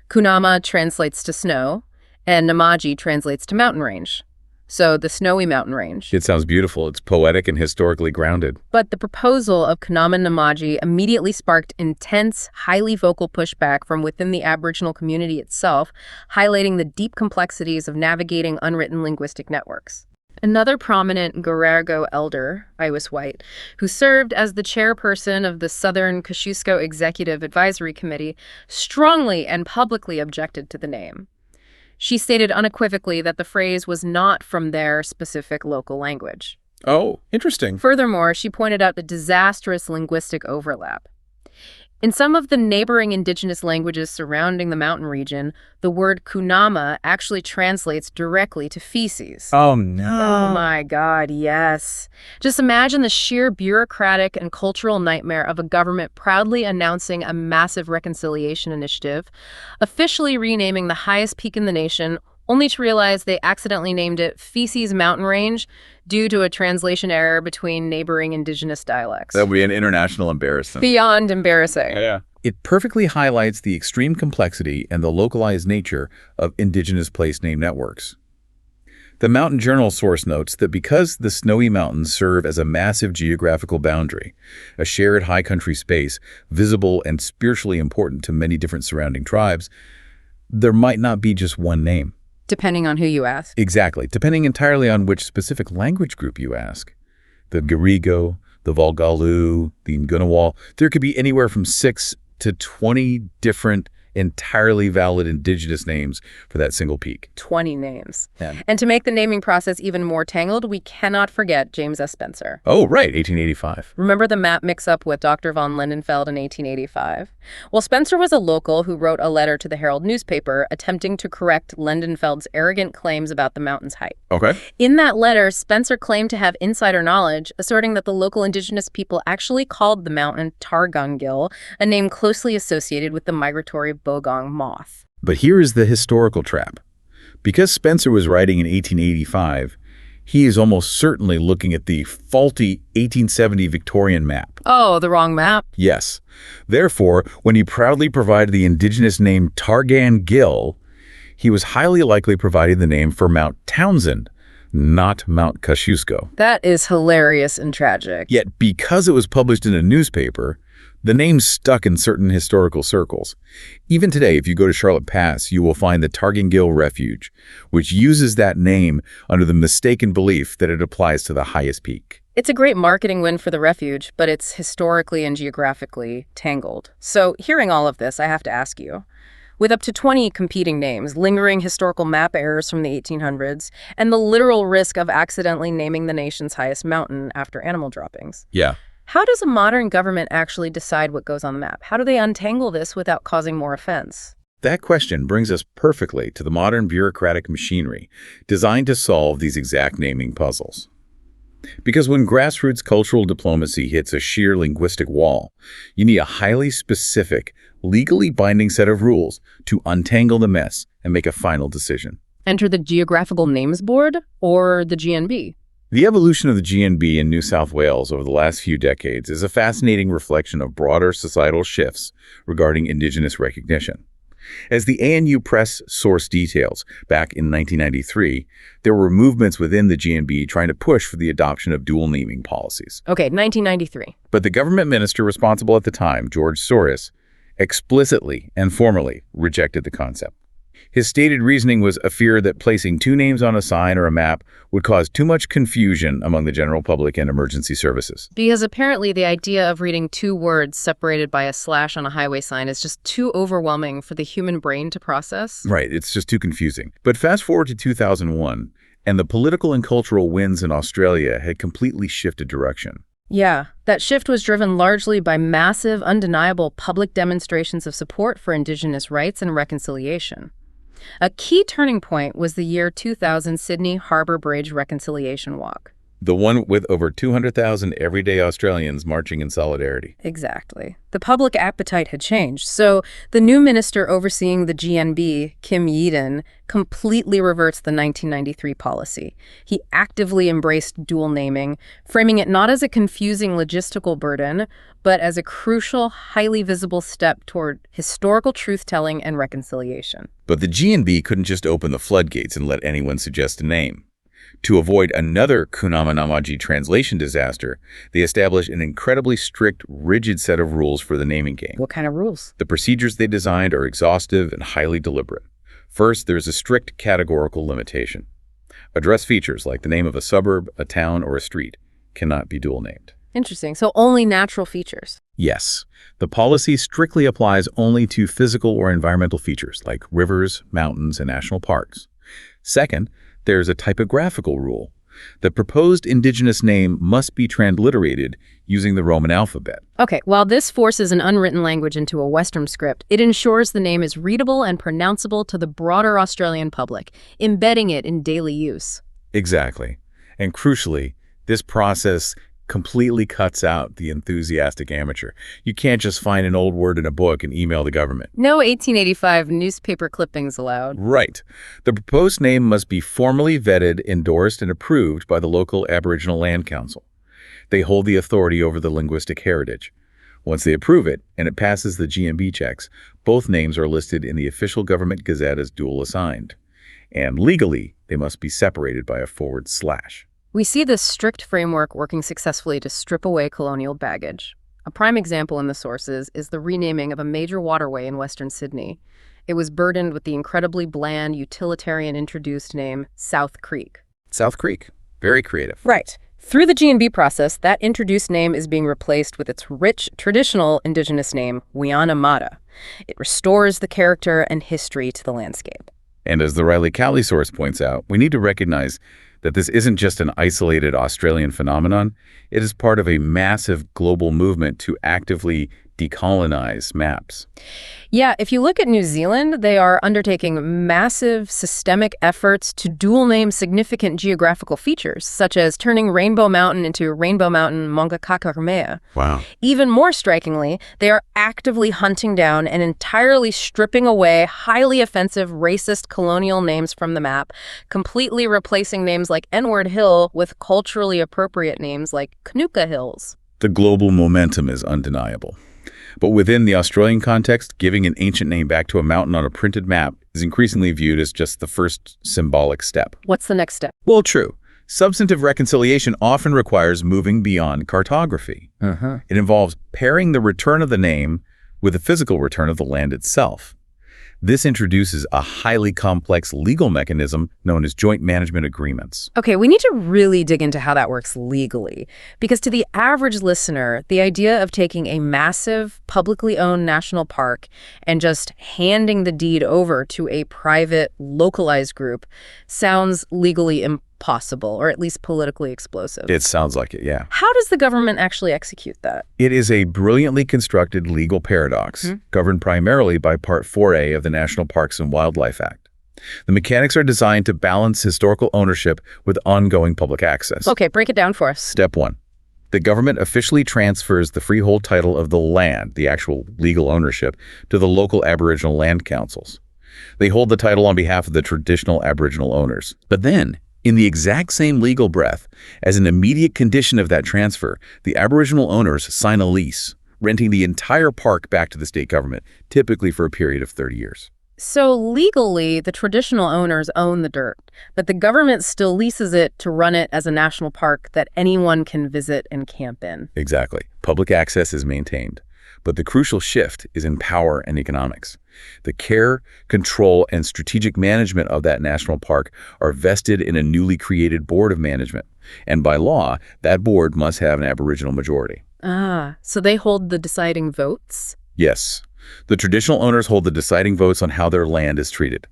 Kunama translates to snow, and Namaji translates to mountain range. So the snowy mountain range. It sounds beautiful. It's poetic and historically grounded. But the proposal of Kunama Namaji immediately sparked intense, highly vocal pushback from within the Aboriginal community itself, highlighting the deep complexities of navigating unwritten linguistic networks. Another prominent Ngarigo elder, Iwas White, who served as the chairperson of the Southern Kosciuszko Executive Advisory Committee, strongly and publicly objected to the name. She stated unequivocally that the phrase was not from their specific local language. Oh, interesting. Furthermore, she pointed out the disastrous linguistic overlap. In some of the neighboring indigenous languages surrounding the mountain region, the word kunama actually translates directly to feces. Oh, no. Oh my God, yes. Just imagine the sheer bureaucratic and cultural nightmare of a government proudly announcing a massive reconciliation initiative, officially renaming the highest peak in the nation, only to realize they accidentally named it Feces Mountain Range due to a translation error between neighboring indigenous dialects. That would be an international embarrassment. Beyond embarrassing. Yeah. It perfectly highlights the extreme complexity and the localized nature of indigenous place name networks. The Mountain Journal source notes that because the snowy mountains serve as a massive geographical boundary, a shared high country space, visible and spiritually important to many different surrounding tribes, there might not be just one name. Depending on who you ask. Exactly, depending entirely on which specific language group you ask. The Ngarigo, the Volgalu, the Ngunnawal, there could be anywhere from 6 to 20 different entirely valid indigenous names for that single peak. 20 names. Yeah. And to make the naming process even more tangled, we cannot forget James S. Spencer. Oh, right, 1885. Remember the map mix-up with Dr. von Lindenfeld in 1885? Well, Spencer was a local who wrote a letter to the Herald newspaper attempting to correct Lindenfeld's arrogant claims about the mountain's height. Okay. In that letter, Spencer claimed to have insider knowledge, asserting that the local indigenous people actually called the mountain Targangil, a name closely associated with the migratory bogong moth. But here is the historical trap. Because Spencer was writing in 1885, he is almost certainly looking at the faulty 1870 Victorian map. Oh, the wrong map? Yes. Therefore, when he proudly provided the indigenous name Targangil, he was highly likely providing the name for Mount Townsend, not Mount Kosciuszko. That is hilarious and tragic. Yet, because it was published in a newspaper, the name stuck in certain historical circles. Even today, if you go to Charlotte Pass, you will find the Targangil Refuge, which uses that name under the mistaken belief that it applies to the highest peak. It's a great marketing win for the refuge, but it's historically and geographically tangled. So, hearing all of this, I have to ask you, with up to 20 competing names, lingering historical map errors from the 1800s, and the literal risk of accidentally naming the nation's highest mountain after animal droppings. Yeah. How does a modern government actually decide what goes on the map? How do they untangle this without causing more offense? That question brings us perfectly to the modern bureaucratic machinery designed to solve these exact naming puzzles. Because when grassroots cultural diplomacy hits a sheer linguistic wall, you need a highly specific, legally binding set of rules to untangle the mess and make a final decision. Enter the Geographical Names Board or the GNB? The evolution of the GNB in New South Wales over the last few decades is a fascinating reflection of broader societal shifts regarding Indigenous recognition. As the ANU Press source details, back in 1993, there were movements within the GNB trying to push for the adoption of dual naming policies. Okay, 1993. But the government minister responsible at the time, George Soros, explicitly and formally rejected the concept. His stated reasoning was a fear that placing two names on a sign or a map would cause too much confusion among the general public and emergency services. Because apparently the idea of reading two words separated by a slash on a highway sign is just too overwhelming for the human brain to process. Right, it's just too confusing. But fast forward to 2001, and the political and cultural winds in Australia had completely shifted direction. Yeah, that shift was driven largely by massive, undeniable public demonstrations of support for Indigenous rights and reconciliation. A key turning point was the year 2000 Sydney Harbour Bridge Reconciliation Walk. The one with over 200,000 everyday Australians marching in solidarity. Exactly. The public appetite had changed, so the new minister overseeing the GNB, Kim Yeadon, completely reverts the 1993 policy. He actively embraced dual naming, framing it not as a confusing logistical burden, but as a crucial, highly visible step toward historical truth-telling and reconciliation. But the GNB couldn't just open the floodgates and let anyone suggest a name. To avoid another Kunamanamaji translation disaster, they established an incredibly strict, rigid set of rules for the naming game. What kind of rules? The procedures they designed are exhaustive and highly deliberate. First, there's a strict categorical limitation. Address features like the name of a suburb, a town, or a street cannot be dual named. Interesting. So only natural features. Yes. The policy strictly applies only to physical or environmental features like rivers, mountains, and national parks. Second, there's a typographical rule. The proposed Indigenous name must be transliterated using the Roman alphabet. Okay, while this forces an unwritten language into a Western script, it ensures the name is readable and pronounceable to the broader Australian public, embedding it in daily use. Exactly. And crucially, this process completely cuts out the enthusiastic amateur. You can't just find an old word in a book and email the government. No 1885 newspaper clippings allowed. Right. The proposed name must be formally vetted, endorsed, and approved by the local Aboriginal Land Council. They hold the authority over the linguistic heritage. Once they approve it, and it passes the GNB checks, both names are listed in the official government gazette as dual assigned. And legally, they must be separated by a forward slash. We see this strict framework working successfully to strip away colonial baggage. A prime example in the sources is the renaming of a major waterway in Western Sydney. It was burdened with the incredibly bland, utilitarian-introduced name South Creek. South Creek. Very creative. Right. Through the GNB process, that introduced name is being replaced with its rich, traditional Indigenous name, Wianamata. It restores the character and history to the landscape. And as the Riley Cowley source points out, we need to recognize that this isn't just an isolated Australian phenomenon. It is part of a massive global movement to actively decolonize maps. Yeah, if you look at New Zealand, they are undertaking massive systemic efforts to dual name significant geographical features, such as turning Rainbow Mountain into Rainbow Mountain Mongakakarmea. Wow. Even more strikingly, they are actively hunting down and entirely stripping away highly offensive, racist colonial names from the map, completely replacing names like N-word Hill with culturally appropriate names like Kanuka Hills. The global momentum is undeniable. But within the Australian context, giving an ancient name back to a mountain on a printed map is increasingly viewed as just the first symbolic step. What's the next step? Well, true. Substantive reconciliation often requires moving beyond cartography. It involves pairing the return of the name with the physical return of the land itself. This introduces a highly complex legal mechanism known as joint management agreements. Okay, we need to really dig into how that works legally, because to the average listener, the idea of taking a massive, publicly owned national park and just handing the deed over to a private, localized group sounds legally possible, or at least politically explosive. It sounds like it, yeah. How does the government actually execute that? It is a brilliantly constructed legal paradox, governed primarily by Part 4A of the National Parks and Wildlife Act. The mechanics are designed to balance historical ownership with ongoing public access. Okay, break it down for us. Step 1. The government officially transfers the freehold title of the land, the actual legal ownership, to the local Aboriginal land councils. They hold the title on behalf of the traditional Aboriginal owners. But then, in the exact same legal breath, as an immediate condition of that transfer, the Aboriginal owners sign a lease, renting the entire park back to the state government, typically for a period of 30 years. So legally, the traditional owners own the dirt, but the government still leases it to run it as a national park that anyone can visit and camp in. Exactly. Public access is maintained. But the crucial shift is in power and economics. The care, control, and strategic management of that national park are vested in a newly created board of management. And by law, that board must have an Aboriginal majority. So they hold the deciding votes? Yes. The traditional owners hold the deciding votes on how their land is treated.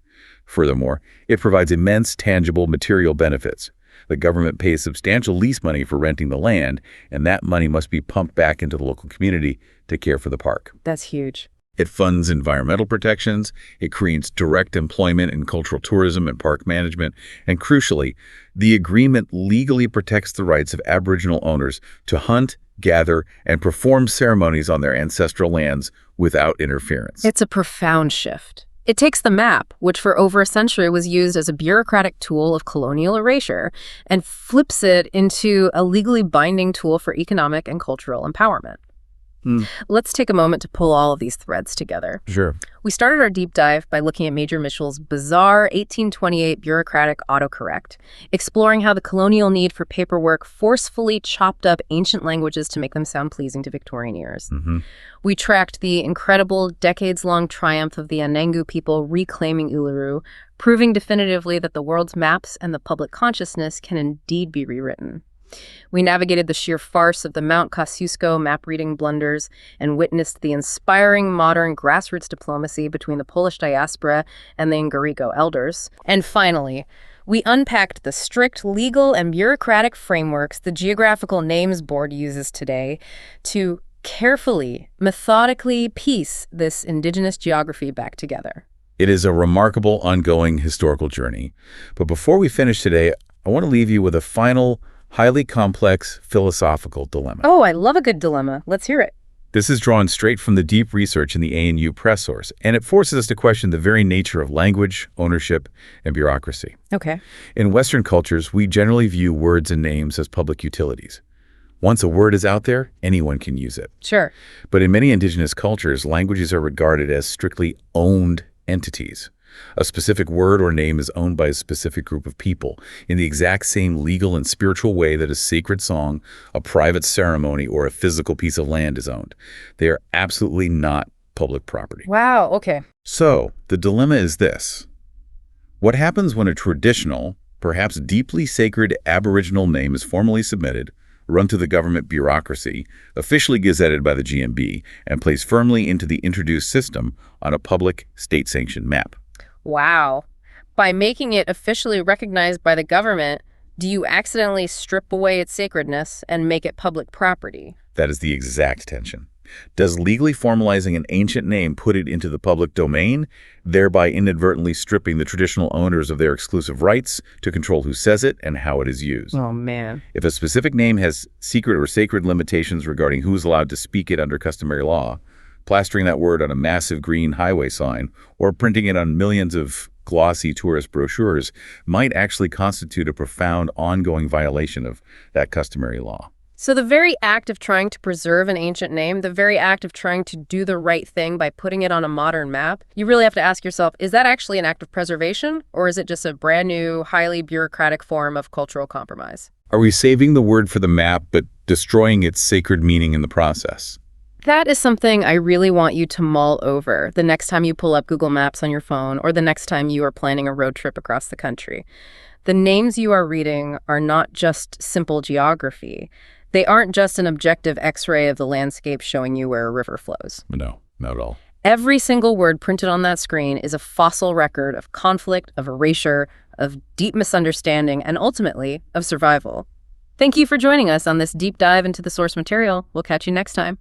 Furthermore, it provides immense, tangible, material benefits. The government pays substantial lease money for renting the land, and that money must be pumped back into the local community to care for the park. That's huge. It funds environmental protections, it creates direct employment in cultural tourism and park management, and crucially, the agreement legally protects the rights of Aboriginal owners to hunt, gather, and perform ceremonies on their ancestral lands without interference. It's a profound shift. It takes the map, which for over a century was used as a bureaucratic tool of colonial erasure, and flips it into a legally binding tool for economic and cultural empowerment. Let's take a moment to pull all of these threads together. Sure. We started our deep dive by looking at Major Mitchell's bizarre 1828 bureaucratic autocorrect, exploring how the colonial need for paperwork forcefully chopped up ancient languages to make them sound pleasing to Victorian ears. We tracked the incredible decades-long triumph of the Anangu people reclaiming Uluru, proving definitively that the world's maps and the public consciousness can indeed be rewritten. We navigated the sheer farce of the Mount Kosciuszko map-reading blunders and witnessed the inspiring modern grassroots diplomacy between the Polish diaspora and the Ngarigo elders. And finally, we unpacked the strict legal and bureaucratic frameworks the Geographical Names Board uses today to carefully, methodically piece this indigenous geography back together. It is a remarkable, ongoing historical journey. But before we finish today, I want to leave you with a final, highly complex philosophical dilemma. Oh, I love a good dilemma. Let's hear it. This is drawn straight from the deep research in the ANU press source, and it forces us to question the very nature of language, ownership, and bureaucracy. Okay. In Western cultures, we generally view words and names as public utilities. Once a word is out there, anyone can use it. Sure. But in many indigenous cultures, languages are regarded as strictly owned entities. A specific word or name is owned by a specific group of people in the exact same legal and spiritual way that a sacred song, a private ceremony, or a physical piece of land is owned. They are absolutely not public property. Wow, okay. So, the dilemma is this. What happens when a traditional, perhaps deeply sacred Aboriginal name is formally submitted, run through the government bureaucracy, officially gazetted by the GMB, and placed firmly into the introduced system on a public, state-sanctioned map? Wow. By making it officially recognized by the government, do you accidentally strip away its sacredness and make it public property? That is the exact tension. Does legally formalizing an ancient name put it into the public domain, thereby inadvertently stripping the traditional owners of their exclusive rights to control who says it and how it is used? Oh, man. If a specific name has secret or sacred limitations regarding who is allowed to speak it under customary law, plastering that word on a massive green highway sign or printing it on millions of glossy tourist brochures might actually constitute a profound ongoing violation of that customary law. So the very act of trying to preserve an ancient name, the very act of trying to do the right thing by putting it on a modern map, you really have to ask yourself, is that actually an act of preservation, or is it just a brand new, highly bureaucratic form of cultural compromise? Are we saving the word for the map but destroying its sacred meaning in the process? That is something I really want you to mull over the next time you pull up Google Maps on your phone or the next time you are planning a road trip across the country. The names you are reading are not just simple geography. They aren't just an objective X-ray of the landscape showing you where a river flows. No, not at all. Every single word printed on that screen is a fossil record of conflict, of erasure, of deep misunderstanding, and ultimately, of survival. Thank you for joining us on this deep dive into the source material. We'll catch you next time.